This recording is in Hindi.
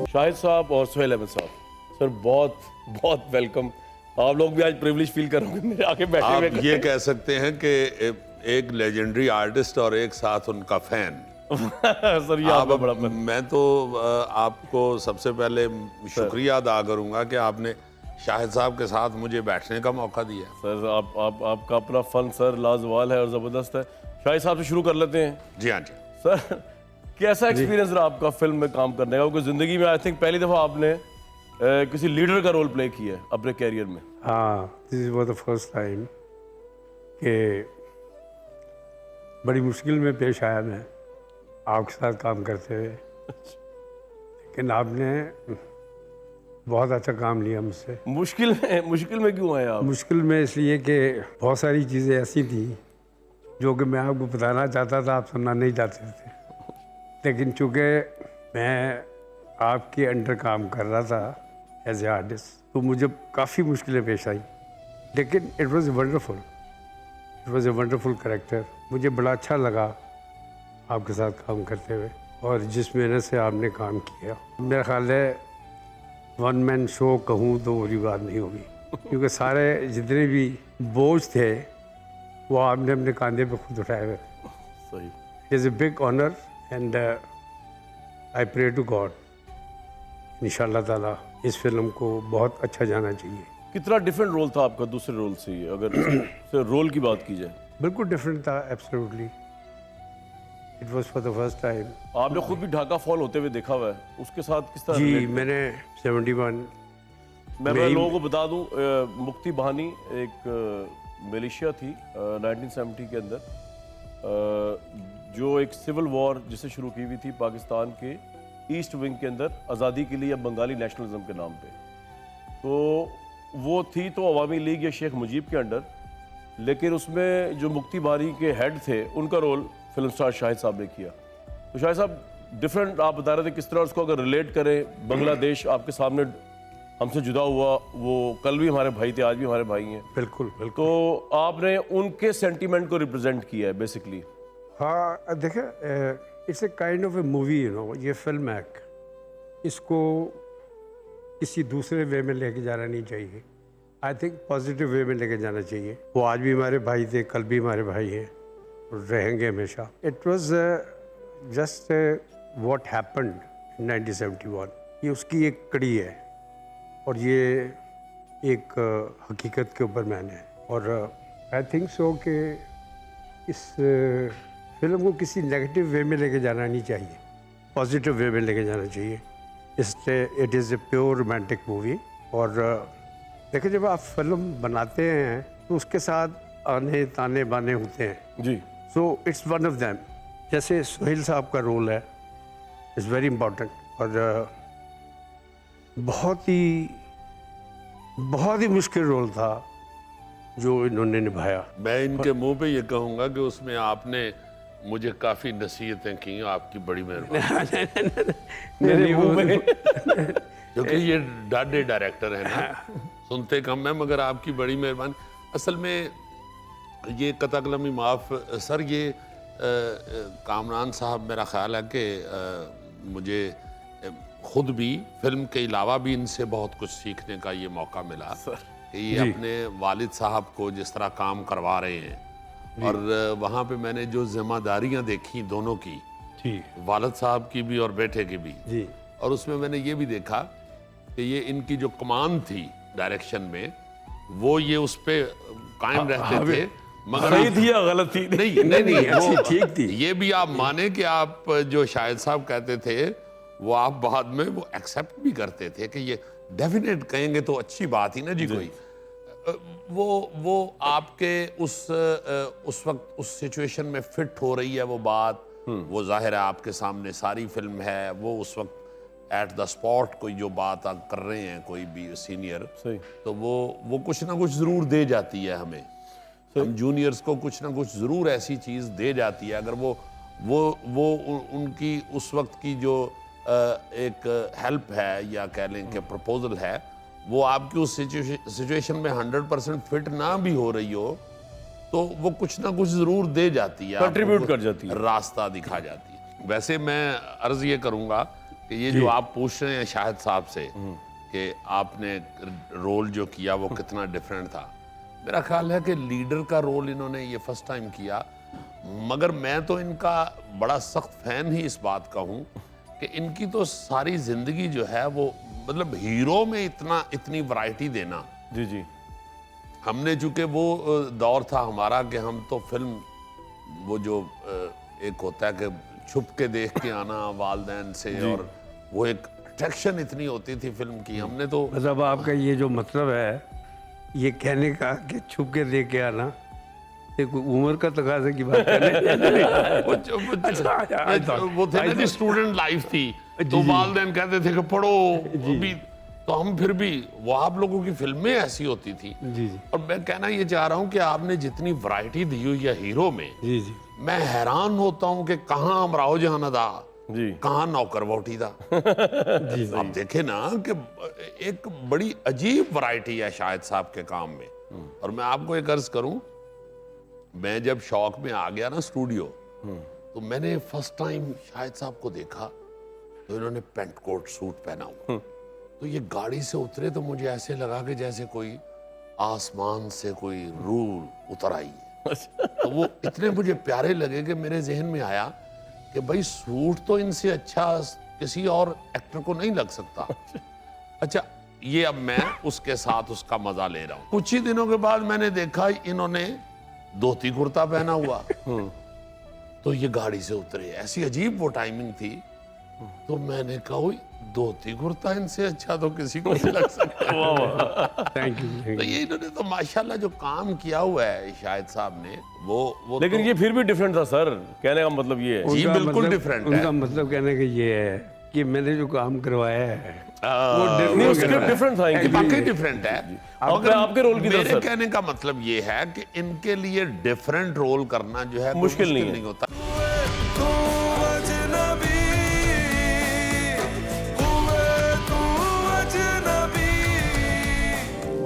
शाहिद साहब और सुहेल अहमद साहब, सर बहुत बहुत वेलकम। आप लोग भी आज प्रिविलेज फील करोगे मेरे आके बैठे आप हुए। ये कह सकते हैं कि एक लेजेंडरी आर्टिस्ट और एक साथ उनका फैन। सर ये आपका बड़ा फैन। मैं तो आपको सबसे पहले शुक्रिया अदा करूंगा कि आपने शाहिद साहब के साथ मुझे बैठने का मौका दिया। सर आपका अपना फन सर लाजवाल है और ज़बरदस्त है। शाहिद साहब से शुरू कर लेते हैं। जी हाँ जी। सर कैसा एक्सपीरियंस रहा आपका फिल्म में काम करने का? क्योंकि ज़िंदगी में आई थिंक पहली दफ़ा आपने किसी लीडर का रोल प्ले किया है अपने कैरियर में। हाँ, this was the first time कि बड़ी मुश्किल में पेश आया मैं आपके साथ काम करते हुए, लेकिन आपने बहुत अच्छा काम लिया मुझसे। मुश्किल में क्यों आए आप? मुश्किल में इसलिए कि बहुत सारी चीज़ें ऐसी थी जो कि मैं आपको बताना चाहता था, आप सुनना नहीं चाहते थे, लेकिन चूँकि मैं आपके अंडर काम कर रहा था एज ए आर्टिस्ट, तो मुझे काफ़ी मुश्किलें पेश आई, लेकिन it was a wonderful character. मुझे बड़ा अच्छा लगा आपके साथ काम करते हुए और जिस मेहनत से आपने काम किया। मेरा ख्याल है वन मैन शो कहूँ तो बुरी बात नहीं होगी, क्योंकि सारे जितने भी बोझ थे वो आपने अपने कंधे पे खुद उठाए हुए। सही। It is a big honour and I pray to God इंशाल्लाह ताला इस फिल्म को बहुत अच्छा जाना चाहिए। कितना डिफरेंट रोल था आपका दूसरे रोल से, अगर रोल की बात की जाए? बिल्कुल डिफरेंट था, absolutely. It was for the first time. आपने खुद भी ढाका फॉल होते हुए देखा हुआ है, उसके साथ किस तरह जी, relate मैंने 71 मैं लोगों को बता दूं, मुक्ति बहानी एक मिलिशिया थी 1970 के अंदर, जो एक सिविल वॉर जिसे शुरू की हुई थी पाकिस्तान के ईस्ट विंग के अंदर आज़ादी के लिए, बंगाली नेशनलिज्म के नाम पे। तो वो थी तो अवामी लीग या शेख मुजीब के अंडर, लेकिन उसमें जो मुक्ति बहानी के हेड थे उनका रोल फिल्म स्टार शाहिद साहब ने किया। तो शाहिद साहब डिफरेंट आप बता रहे थे, किस तरह उसको अगर रिलेट करें, बांग्लादेश आपके सामने हमसे जुदा हुआ, वो कल भी हमारे भाई थे, आज भी हमारे भाई हैं। बिल्कुल बिल्कुल। तो आपने उनके सेंटीमेंट को रिप्रेजेंट किया है बेसिकली। हाँ, देखे, it's a kind of A movie, you know. ये फिल्म है, इसको किसी दूसरे वे में लेके जाना नहीं चाहिए। आई थिंक पॉजिटिव वे में लेके जाना चाहिए। वो आज भी हमारे भाई थे, कल भी हमारे भाई हैं और रहेंगे हमेशा। It was just what happened in 1971। ये उसकी एक कड़ी है और ये एक हकीकत के ऊपर मैंने है। और आई थिंक सो कि इस फिल्म को किसी नेगेटिव वे में लेके जाना नहीं चाहिए, पॉजिटिव वे में लेके जाना चाहिए। इसलिए it is a pure romantic movie. और देखिए, जब आप फिल्म बनाते हैं तो उसके साथ आने ताने बाने होते हैं जी। So it's one of them. जैसे सुहेल साहब का रोल है, इज़ वेरी इम्पोर्टेंट और बहुत ही मुश्किल रोल था जो इन्होंने निभाया। मैं इनके मुंह पे ये कहूंगा कि उसमें आपने मुझे काफी नसीहतें की, आपकी बड़ी मेहरबानी। मेरे मुंह पे क्योंकि ये डाडे डायरेक्टर है ना, सुनते कम है, मगर आपकी बड़ी मेहरबानी। असल में ये कता कलमी माफ सर, ये कामरान साहब, मेरा ख्याल है कि मुझे खुद भी फिल्म के अलावा भी इनसे बहुत कुछ सीखने का ये मौका मिला कि ये अपने वालिद साहब को जिस तरह काम करवा रहे हैं, और वहाँ पे मैंने जो जिम्मेदारियाँ देखी दोनों की, वालिद साहब की भी और बेटे की भी जी। और उसमें मैंने ये भी देखा कि ये इनकी जो कमान थी डायरेक्शन में, वो ये उस पे कायम रहते थे। मगर सही थी या गलत थी? नहीं, वो ठीक थी। ये भी आप माने कि आप जो शाहिद साहब कहते थे वो आप बाद में वो एक्सेप्ट भी करते थे कि ये डेफिनेट कहेंगे तो अच्छी बात ही ना जी कोई। वो आपके उस वक्त उस सिचुएशन में फिट हो रही है वो बात। वो जाहिर है आपके सामने सारी फिल्म है, वो उस वक्त एट द स्पॉट कोई जो बात आप कर रहे हैं, कोई भी सीनियर, तो वो कुछ ना कुछ जरूर दे जाती है हमें। हम जूनियर्स को कुछ ना कुछ जरूर ऐसी चीज दे जाती है। अगर वो उनकी उस वक्त की जो एक हेल्प है या कह लें कि प्रपोजल है, वो आपकी उस सिचुएशन में 100% फिट ना भी हो रही हो, तो वो कुछ ना कुछ जरूर दे जाती है, कंट्रीब्यूट कर जाती है, रास्ता दिखा जाती है। वैसे मैं अर्ज ये करूंगा कि ये जो आप पूछ रहे हैं शाहिद साहब से कि आपने रोल जो किया वो कितना डिफरेंट था, मेरा ख्याल है कि लीडर का रोल इन्होंने ये फर्स्ट टाइम किया, मगर मैं तो इनका बड़ा सख्त फैन ही इस बात का हूँ कि इनकी तो सारी जिंदगी जो है वो मतलब हीरो में इतनी वैरायटी देना। जी जी। हमने चूंकि वो दौर था हमारा कि हम तो फिल्म वो जो एक होता है कि छुप के देख के आना वालदैन से, और वो एक अट्रैक्शन इतनी होती थी फिल्म की, हमने तो मतलब आपका ये जो मतलब है ये कहने का कि छुप के देख के आना एक उम्र का तकाजा की बात है। वो थे ना स्टूडेंट लाइफ थी, तो वालदैन कहते थे कि पढ़ो अभी, तो हम फिर भी वो आप लोगों की फिल्में ऐसी होती थी। जी जी और मैं कहना ये चाह रहा हूँ कि आपने जितनी वैरायटी दी हुई है हीरो में, जी जी मैं हैरान होता हूँ कि कहाँ अमराओ जहां अदा, जी कहाँ नौकर वोटी दा। जी आप देखे ना कि एक बड़ी अजीब वैरायटी है शाहिद साहब के काम में। और मैं आपको एक अर्ज करूं, मैं जब शौक में आ गया ना स्टूडियो, तो मैंने फर्स्ट टाइम शाहिद साहब को देखा तो इन्होंने पेंट कोट सूट पहना हुआ, तो ये गाड़ी से उतरे तो मुझे ऐसे लगा कि जैसे कोई आसमान से कोई रूह उतर आई है। तो वो इतने मुझे प्यारे लगे कि मेरे जहन में आया कि भाई सूट तो इनसे अच्छा किसी और एक्टर को नहीं लग सकता। अच्छा, ये अब मैं उसके साथ उसका मजा ले रहा हूँ। कुछ ही दिनों के बाद मैंने देखा इन्होंने धोती कुर्ता पहना हुआ, तो ये गाड़ी से उतरे, ऐसी अजीब वो टाइमिंग थी, तो मैंने कहा धोती कुर्ता इनसे अच्छा तो किसी को नहीं लग सकता। थैंक यू तो ये इन्होंने तो माशाल्लाह जो काम किया हुआ है शाहिद साहब ने, वो लेकिन तो, ये फिर भी डिफरेंट था सर, कहने का मतलब ये है। जी उनका बिल्कुल मतलब- डिफरेंट उनका है। मतलब कहने का ये है कि मैंने जो काम करवाया है नहीं, स्क्रिप्ट डिफरेंट था इनकी। वाकई डिफरेंट है। मगर आपके रोल की तरफ मेरे सर कहने का मतलब ये है कि इनके लिए डिफरेंट रोल करना जो है कोई मुश्किल नहीं है। नहीं होता।